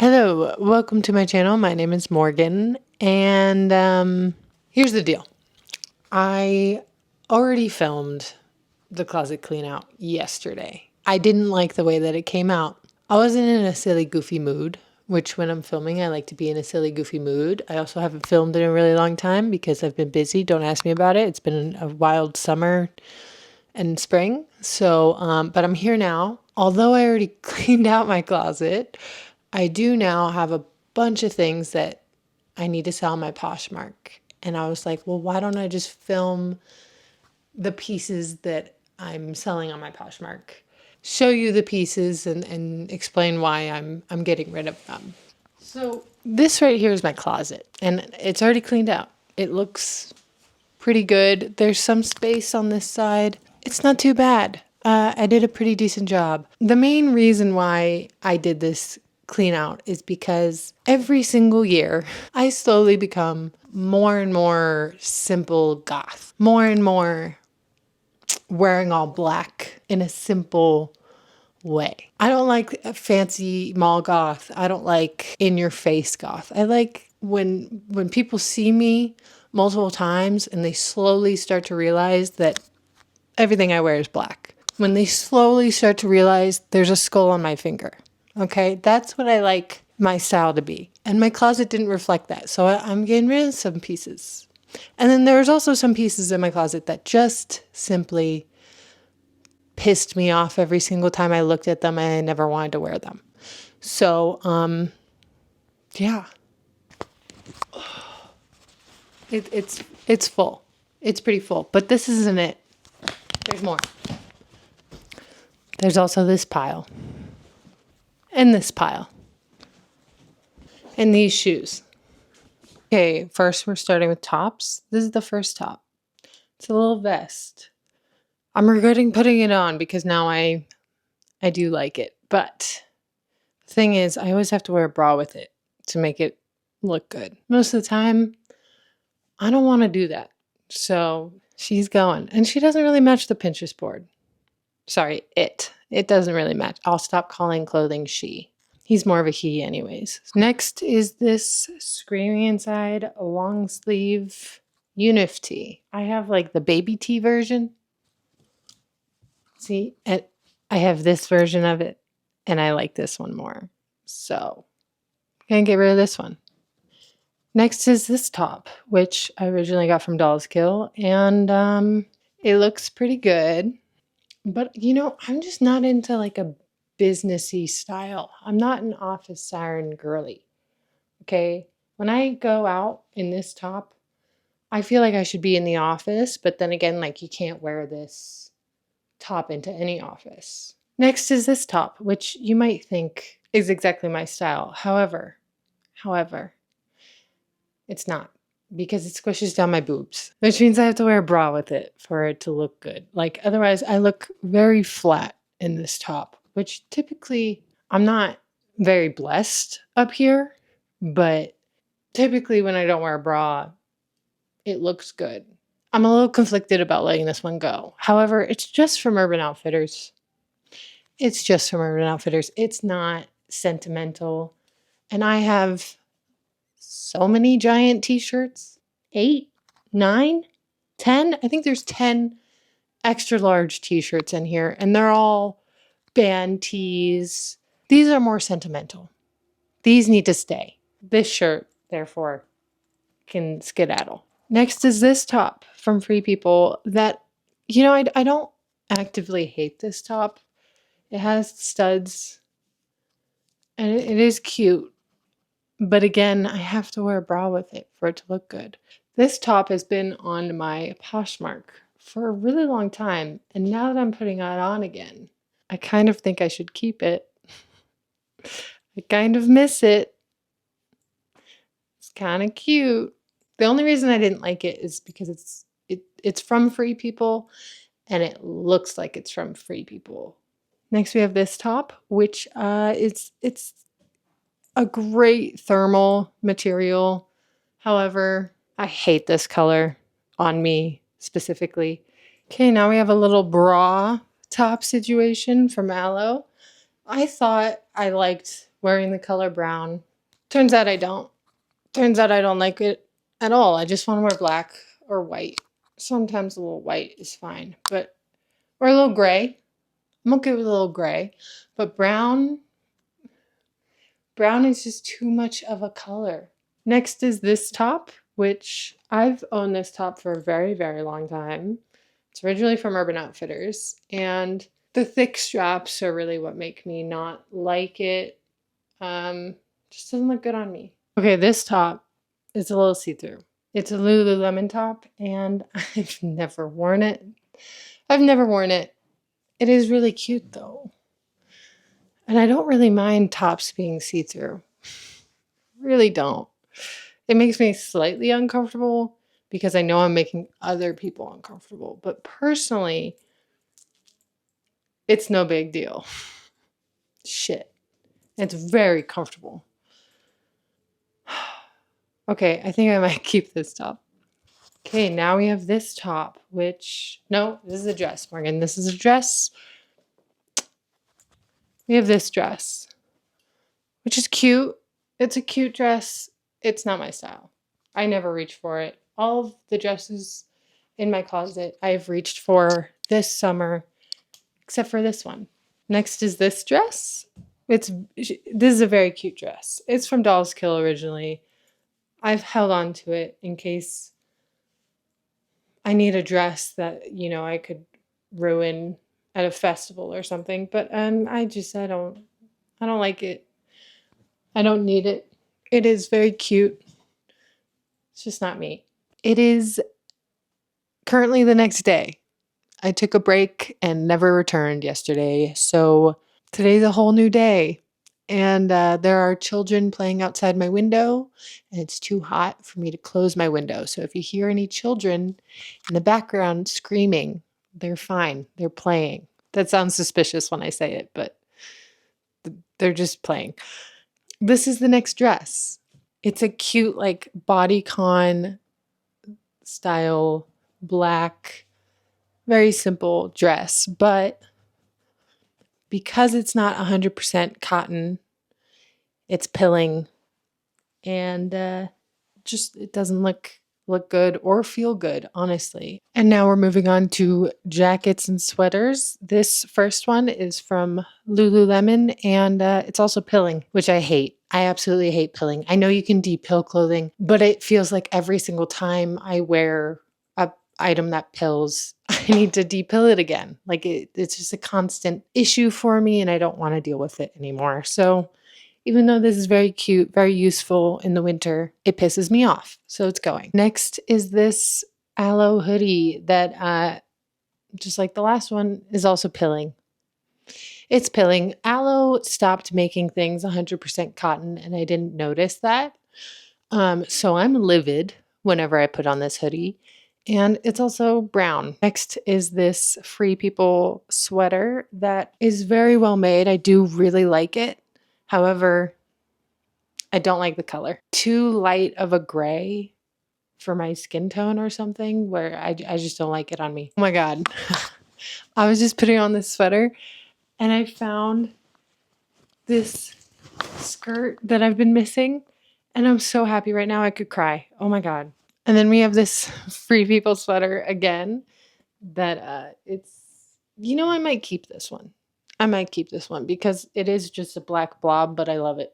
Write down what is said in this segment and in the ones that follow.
Hello, welcome to my channel. My name is Morgan, and here's the deal. I already filmed the closet clean out yesterday. I didn't like the way that it came out. I wasn't in a silly, goofy mood, which when I'm filming, I like to be in a silly, goofy mood. I also haven't filmed in a really long time because I've been busy. Don't ask me about it. It's been a wild summer and spring. But I'm here now. Although I already cleaned out my closet, I do now have a bunch of things that I need to sell on my Poshmark. And I was like, well, why don't I just film the pieces that I'm selling on my Poshmark? Show you the pieces and explain why I'm getting rid of them. So this right here is my closet, and it's already cleaned out. It looks pretty good. There's some space on this side. It's not too bad. I did a pretty decent job. The main reason why I did this clean out is because every single year I slowly become more and more simple goth, more and more wearing all black in a simple way. I don't like a fancy mall goth. I don't like in your face goth. I like when people see me multiple times and they slowly start to realize that everything I wear is black. When they slowly start to realize there's a skull on my finger. Okay, that's what I like my style to be. And my closet didn't reflect that. So I'm getting rid of some pieces. And then there's also some pieces in my closet that just simply pissed me off every single time I looked at them and I never wanted to wear them. So, yeah. It's full. It's pretty full, but this isn't it. There's more. There's also this pile. And this pile. And these shoes. Okay, first we're starting with tops. This is the first top. It's a little vest. I'm regretting putting it on because now I do like it. But the thing is, I always have to wear a bra with it to make it look good. Most of the time, I don't want to do that. So she's going. And she doesn't really match the Pinterest board. Sorry, it. It doesn't really match. I'll stop calling clothing she. He's more of a he anyways. Next is this Screaming Inside long sleeve Unif tee. I have like the baby tee version. See, and I have this version of it and I like this one more. So I'm gonna get rid of this one. Next is this top, which I originally got from Dolls Kill, and it looks pretty good. But you know, I'm just not into like a businessy style. I'm not an office siren girly. Okay? When I go out in this top, I feel like I should be in the office, but then again, like you can't wear this top into any office. Next is this top, which you might think is exactly my style. However, it's not, because it squishes down my boobs, which means I have to wear a bra with it for it to look good. Like otherwise I look very flat in this top, which typically I'm not very blessed up here, but typically when I don't wear a bra, it looks good. I'm a little conflicted about letting this one go. However, it's just from Urban Outfitters. It's just from Urban Outfitters. It's not sentimental. And I have so many giant t-shirts. 8, 9, 10. I think there's 10 extra large t-shirts in here, and they're all band tees. These are more sentimental. These need to stay. This shirt, therefore, can skedaddle. Next is this top from Free People that, you know, I don't actively hate this top. It has studs, and it is cute. But again, I have to wear a bra with it for it to look good. This top has been on my Poshmark for a really long time, and now that I'm putting it on again, I kind of think I should keep it. I kind of miss it. It's kind of cute. The only reason I didn't like it is because it's from Free People, and it looks like it's from Free People. Next, we have this top, which it's a great thermal material. However, I hate this color on me specifically. Okay, now we have a little bra top situation from Aloe. I thought I liked wearing the color brown. Turns out I don't. Turns out I don't like it at all. I just want to wear black or white. Sometimes a little white is fine, but or a little gray. I'm okay with a little gray, but brown is just too much of a color. Next is this top, which I've owned this top for a very, very long time. It's originally from Urban Outfitters, and the thick straps are really what make me not like it. Just doesn't look good on me. Okay, this top is a little see-through. It's a Lululemon top, and I've never worn it. It is really cute, though. And I don't really mind tops being see-through. Really don't. It makes me slightly uncomfortable because I know I'm making other people uncomfortable. But personally, it's no big deal. Shit. It's very comfortable. Okay, I think I might keep this top. Okay, now we have this top, which... No, this is a dress, Morgan. This is a dress. We have this dress, which is cute. It's a cute dress. It's not my style. I never reach for it. All of the dresses in my closet I've reached for this summer, except for this one. Next is this dress. This is a very cute dress. It's from Dolls Kill originally. I've held on to it in case I need a dress that, I could ruin at a festival or something. But I don't like it. I don't need it. It is very cute. It's just not me. It is currently the next day. I took a break and never returned yesterday. So today's a whole new day. And there are children playing outside my window, and it's too hot for me to close my window. So if you hear any children in the background screaming, they're fine. They're playing. That sounds suspicious when I say it, but they're just playing. This is the next dress. It's a cute, like, bodycon style, black, very simple dress. But because it's not 100% cotton, it's pilling, and it doesn't look good or feel good, honestly. And now we're moving on to jackets and sweaters. This first one is from Lululemon, and it's also pilling, which I hate. I absolutely hate pilling. I know you can de-pill clothing, but it feels like every single time I wear a item that pills, I need to de-pill it again. Like it's just a constant issue for me, and I don't want to deal with it anymore. So even though this is very cute, very useful in the winter, it pisses me off. So it's going. Next is this aloe hoodie that, just like the last one, is also pilling. It's pilling. Aloe stopped making things 100% cotton, and I didn't notice that. So I'm livid whenever I put on this hoodie. And it's also brown. Next is this Free People sweater that is very well made. I do really like it. However, I don't like the color. Too light of a gray for my skin tone or something, where I just don't like it on me. Oh my God. I was just putting on this sweater and I found this skirt that I've been missing, and I'm so happy right now I could cry. Oh my God. And then we have this Free People sweater again that I might keep this one. I might keep this one because it is just a black blob, but I love it.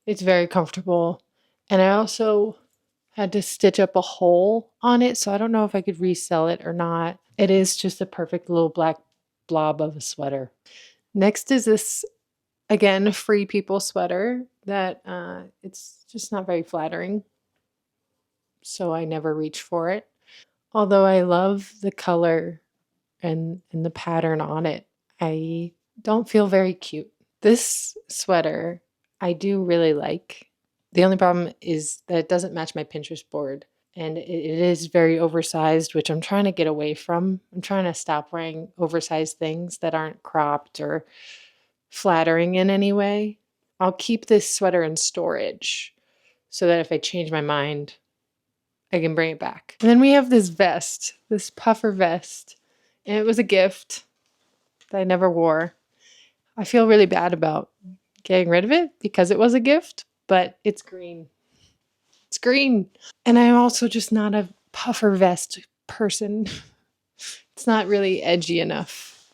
It's very comfortable. And I also had to stitch up a hole on it, so I don't know if I could resell it or not. It is just a perfect little black blob of a sweater. Next is this, again, Free People sweater that it's just not very flattering, so I never reach for it. Although I love the color and the pattern on it, I don't feel very cute. This sweater I do really like. The only problem is that it doesn't match my Pinterest board, and it is very oversized, which I'm trying to get away from. I'm trying to stop wearing oversized things that aren't cropped or flattering in any way. I'll keep this sweater in storage so that if I change my mind, I can bring it back. And then we have this vest, this puffer vest, and it was a gift that I never wore. I feel really bad about getting rid of it because it was a gift, but it's green. It's green. And I'm also just not a puffer vest person. It's not really edgy enough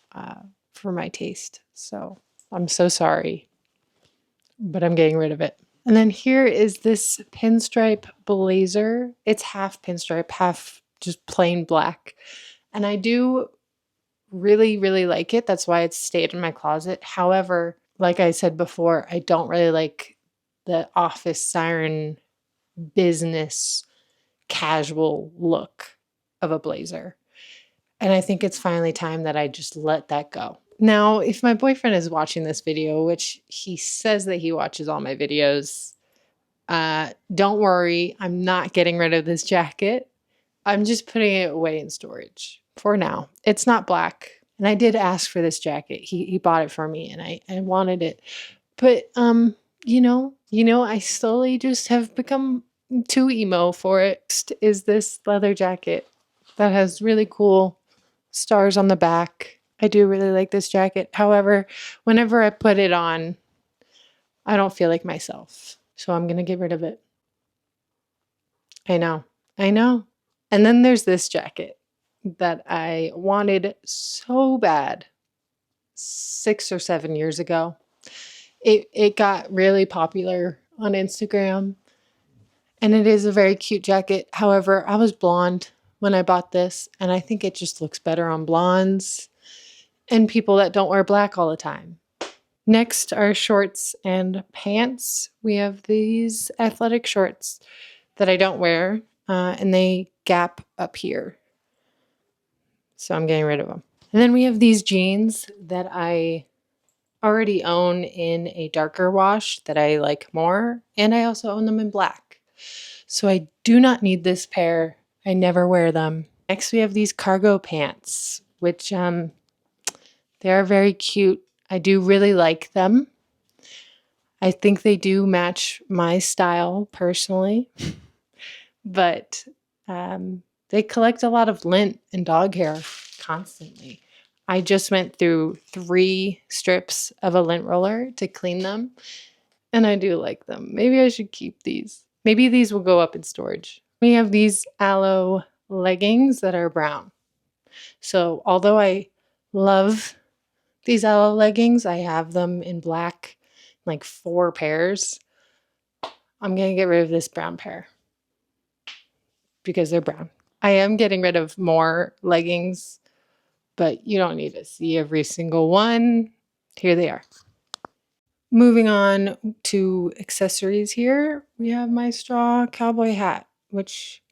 for my taste. So I'm so sorry, but I'm getting rid of it. And then here is this pinstripe blazer. It's half pinstripe, half just plain black. And I do really, really like it. That's why it's stayed in my closet. However, like I said before, I don't really like the office siren business casual look of a blazer. And I think it's finally time that I just let that go. Now, if my boyfriend is watching this video, which he says that he watches all my videos, don't worry, I'm not getting rid of this jacket. I'm just putting it away in storage for now. It's not black. And I did ask for this jacket. He bought it for me and I wanted it. But I slowly just have become too emo for it. Is this leather jacket that has really cool stars on the back. I do really like this jacket. However, whenever I put it on, I don't feel like myself. So I'm going to get rid of it. I know. I know. And then there's this jacket that I wanted so bad 6 or 7 years ago. It got really popular on Instagram and it is a very cute jacket. However, I was blonde when I bought this and I think it just looks better on blondes and people that don't wear black all the time. Next are shorts and pants. We have these athletic shorts that I don't wear and they gap up here. So I'm getting rid of them. And then we have these jeans that I already own in a darker wash that I like more. And I also own them in black. So I do not need this pair. I never wear them. Next we have these cargo pants, which they are very cute. I do really like them. I think they do match my style personally. But they collect a lot of lint and dog hair constantly. I just went through 3 strips of a lint roller to clean them, and I do like them. Maybe I should keep these. Maybe these will go up in storage. We have these aloe leggings that are brown. So although I love these aloe leggings, I have them in black, like 4 pairs. I'm going to get rid of this brown pair because they're brown. I am getting rid of more leggings, but you don't need to see every single one. Here they are. Moving on to accessories here, we have my straw cowboy hat, which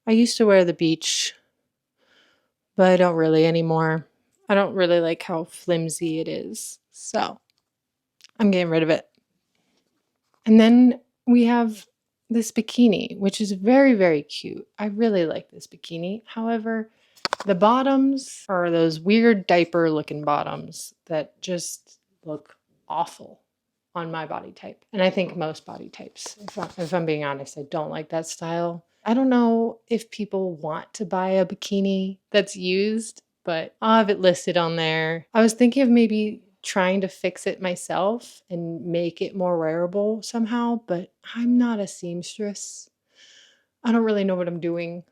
I used to wear at the beach, but I don't really anymore. I don't really like how flimsy it is, so I'm getting rid of it. And then we have this bikini, which is very, very cute. I really like this bikini. However, the bottoms are those weird diaper looking bottoms that just look awful on my body type. And I think most body types, if I'm being honest, I don't like that style. I don't know if people want to buy a bikini that's used, but I'll have it listed on there. I was thinking of maybe trying to fix it myself and make it more wearable somehow, but I'm not a seamstress. I don't really know what I'm doing.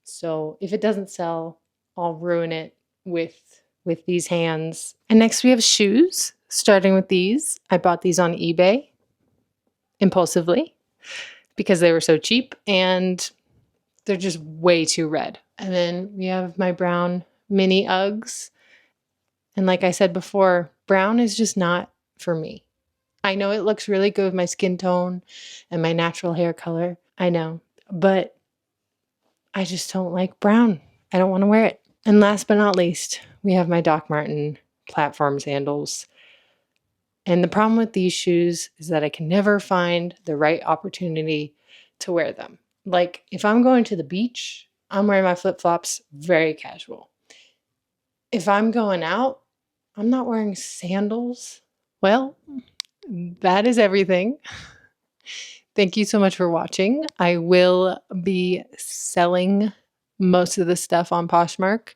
So if it doesn't sell, I'll ruin it with these hands. And next we have shoes, starting with these. I bought these on eBay impulsively because they were so cheap and they're just way too red. And then we have my brown mini Uggs. And like I said before, brown is just not for me. I know it looks really good with my skin tone and my natural hair color. I know, but I just don't like brown. I don't want to wear it. And last but not least, we have my Doc Marten platform sandals. And the problem with these shoes is that I can never find the right opportunity to wear them. Like if I'm going to the beach, I'm wearing my flip-flops very casual. If I'm going out, I'm not wearing sandals. Well, that is everything. Thank you so much for watching. I will be selling most of the stuff on Poshmark,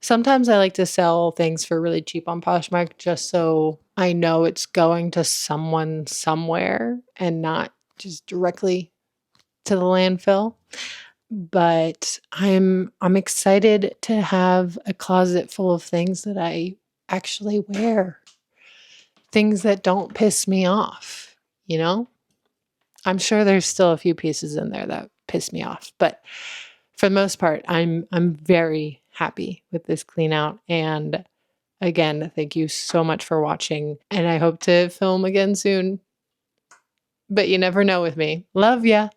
Sometimes I like to sell things for really cheap on Poshmark just so I know it's going to someone somewhere and not just directly to the landfill. But I'm excited to have a closet full of things that I actually wear. Things that don't piss me off, you know? I'm sure there's still a few pieces in there that piss me off, but for the most part, I'm very happy with this clean out. And again, thank you so much for watching, and I hope to film again soon. But you never know with me. Love ya.